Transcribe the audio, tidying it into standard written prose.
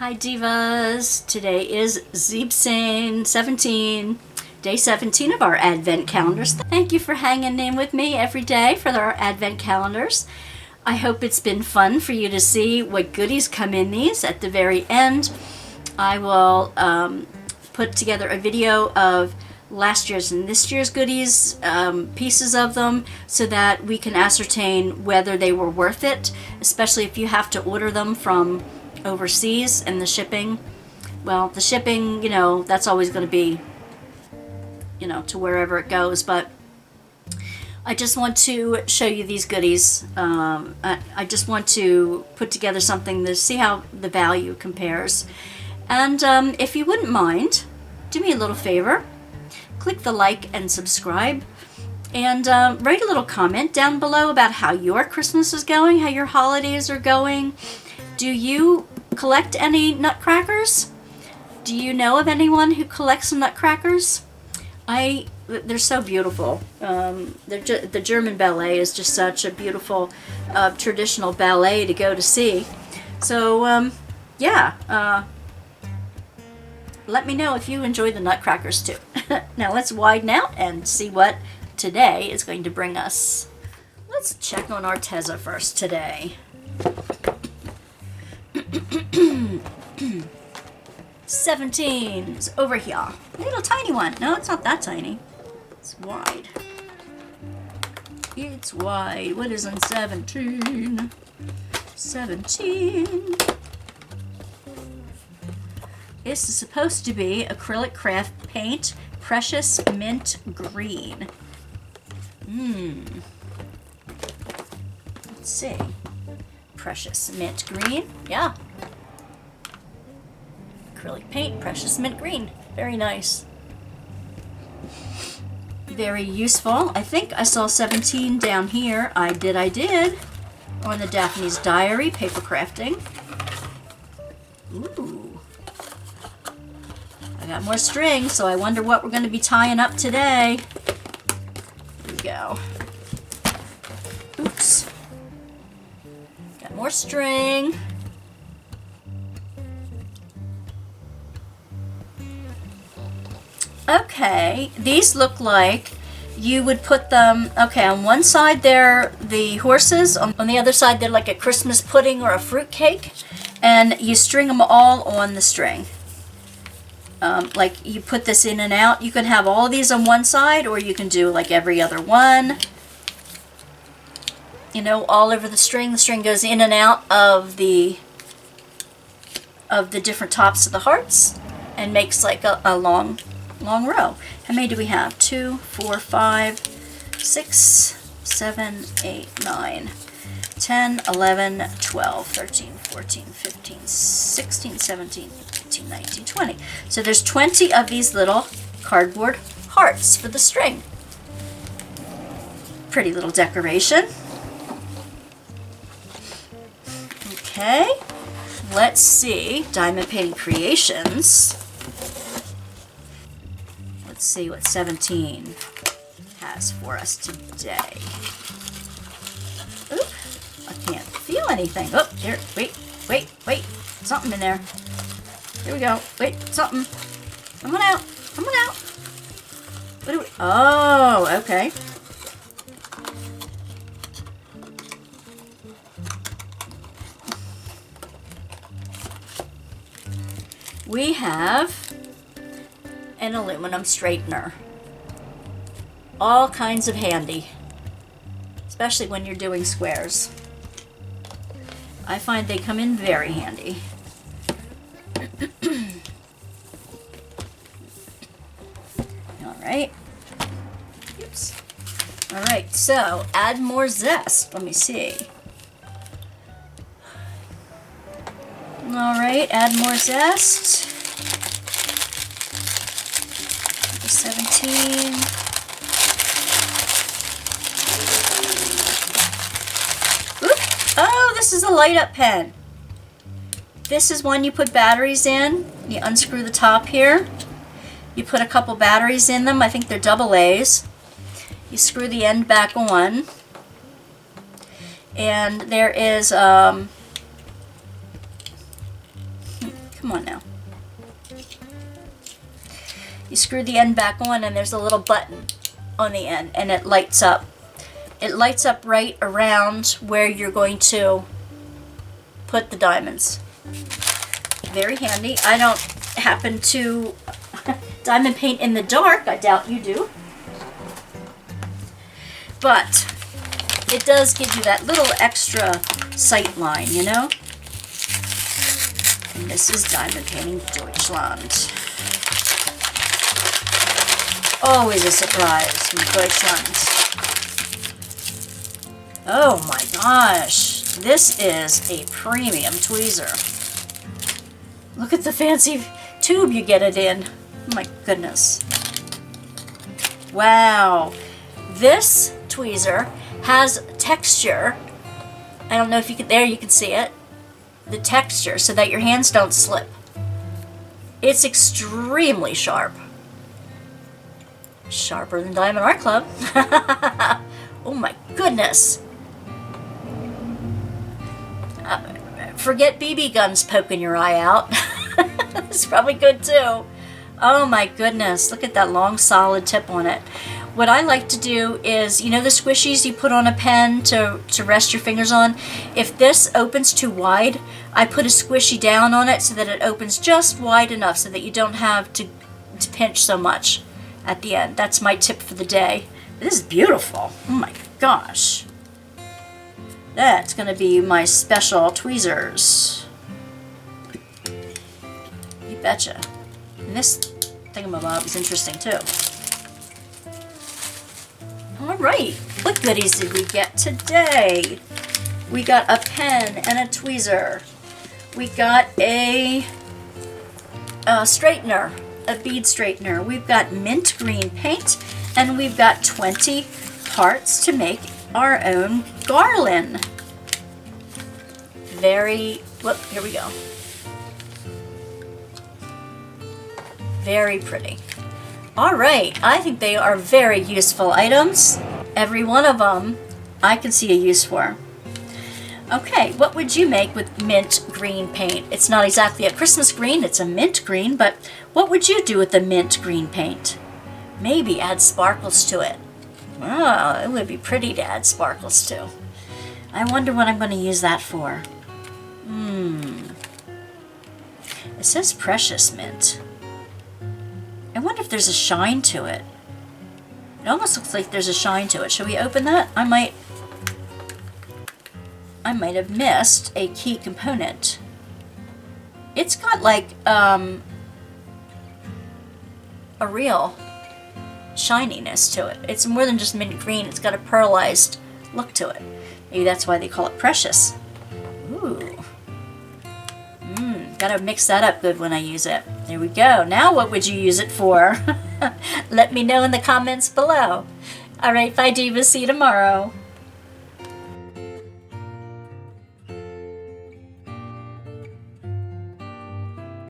Hi Divas! Today is Zeepsane 17, day 17 of our Advent calendars. Thank you for hanging in with me every day for our Advent calendars. I hope it's been fun for you to see what goodies come in these. At the very end, I will put together a video of last year's and this year's goodies, pieces of them, so that we can ascertain whether they were worth it, especially if you have to order them from overseas and the shipping. Well, the shipping, that's always going to be, to wherever it goes, but I just want to show you these goodies. I just want to put together something to see how the value compares. And if you wouldn't mind, do me a little favor. Click the like and subscribe, and write a little comment down below about how your Christmas is going, how your holidays are going. Do you collect any nutcrackers? Do you know of anyone who collects some nutcrackers? They're so beautiful. The German ballet is just such a beautiful traditional ballet to go to see. So yeah, let me know if you enjoy the nutcrackers too. Now let's widen out and see what today is going to bring us. Let's check on our Teza first today. 17 is over here. A little tiny one. No, it's not that tiny. It's wide. It's wide. What is on 17? 17. This is supposed to be acrylic craft paint, Precious Mint Green. Let's see. Precious Mint Green. Yeah. Acrylic paint, Precious Mint Green. Very nice. Very useful. I think I saw 17 down here. I did. On the Daphne's Diary, paper crafting. Ooh. I got more string, so I wonder what we're going to be tying up today. Here we go. Oops. Got more string. Okay, these look like you would put them, okay, on one side they're the horses, on the other side they're like a Christmas pudding or a fruit cake, and you string them all on the string. Like you put this in and out. You can have all these on one side, or you can do like every other one. All over the string. The string goes in and out of the different tops of the hearts and makes like a long row. How many do we have? 2, 4, 5, 6, 7, 8, 9, 10, 11, 12, 13, 14, 15, 16, 17, 18, 19, 20. So there's 20 of these little cardboard hearts for the string. Pretty little decoration. Okay, let's see. Diamond Painting Creations. Let's see what 17 has for us today. Oop, I can't feel anything. Oh, here, wait. Something in there. Here we go. Wait, something. Come on out. What do we, oh, okay. We have an aluminum straightener. All kinds of handy, especially when you're doing squares. I find they come in very handy. All right. Oops. All right, so add more zest. Let me see. All right, add more zest. 17. Oop. Oh, this is a light up pen. This is one you put batteries in. You unscrew the top here. You put a couple batteries in them. I think they're AA's. You screw the end back on. And there is, come Come on now. You screw the end back on and there's a little button on the end and it lights up. It lights up right around where you're going to put the diamonds. Very handy. I don't happen to diamond paint in the dark. I doubt you do. But it does give you that little extra sight line, you know? And this is Diamond Painting Deutschland. Always a surprise from Deutschland. Oh my gosh, this is a premium tweezer. Look at the fancy tube you get it in. Oh my goodness. Wow. This tweezer has texture. I don't know if you can, there you can see it. The texture so that your hands don't slip. It's extremely sharp. Sharper than Diamond Art Club. Oh my goodness. Forget BB guns poking your eye out. It's probably good too. Oh my goodness, look at that long solid tip on it. What I like to do is, you know the squishies you put on a pen to rest your fingers on? If this opens too wide, I put a squishy down on it so that it opens just wide enough so that you don't have to pinch so much at the end. That's my tip for the day. This is beautiful. Oh my gosh. That's going to be my special tweezers. You betcha. And this thingamabob is interesting too. Alright, what goodies did we get today? We got a pen and a tweezer. We got a straightener, a bead straightener. We've got mint green paint, and we've got 20 parts to make our own garland. Here we go. Very pretty. Alright, I think they are very useful items. Every one of them I can see a use for. Okay, what would you make with mint green paint? It's not exactly a Christmas green, it's a mint green, but what would you do with the mint green paint? Maybe add sparkles to it. Oh, it would be pretty to add sparkles to. I wonder what I'm going to use that for. It says precious mint. I wonder if there's a shine to it. It almost looks like there's a shine to it. Shall we open that? I might have missed a key component. It's got like a real shininess to it. It's more than just mint green. It's got a pearlized look to it. Maybe that's why they call it precious. Ooh. Gotta mix that up good when I use it. There we go. Now what would you use it for? Let me know in the comments below. Alright, bye divas. See you tomorrow.